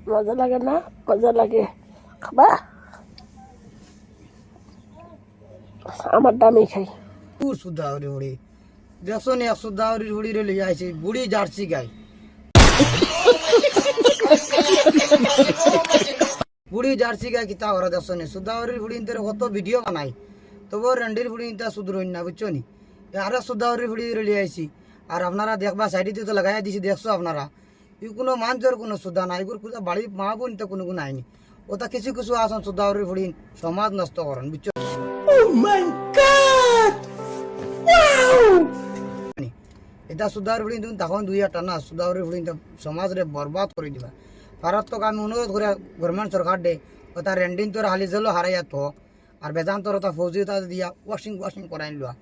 মজা লাগে না? মজা লাগে। খাবা? আমার দামি খাই। সুদাউরি হুড়ি দেখছো নি সুদাউরি হুড়ি রে লিয়ে আইছি বুড়ি জার্সি গাই বুড়ি জার্সি গাই কিতা করে দেখছো নি সুদাউরির হুড়ি ইনতে কত ভিডিও বানাই তবু রেন্ডির হুড়ি ইনতা সুদরইন না বুঝছো নি আরে সুদাউরির হুড়ি রে লিয়ে আইছি আর আপনারা দেখবা সাইডে তো লাগাই দিছি দেখছো আপনারা ই কোনো মানুষের কোনো সুদা নাই এগুলো বাড়ি মা বোন তো কোনো গুণ আইনি ওটা কিছু কিছু আসন সুদাউরির হুড়ি সমাজ নষ্ট করেন বুঝছো এটা সুদার ভুড়ি তুমি তখন দুই একটা না সুদাউরি ভুড়ি সমাজরে বরবাদ করে দিবা ভারত তো আমি অনুরোধ করে গভর্নমেন্ট সরকার দে ও তার রেন্ডিং তোর হালি জেলো হারাইয়া তো আর বেদান্ত তোর তা ফৌজি তা দিয়া ওয়াশিং করাই লওয়া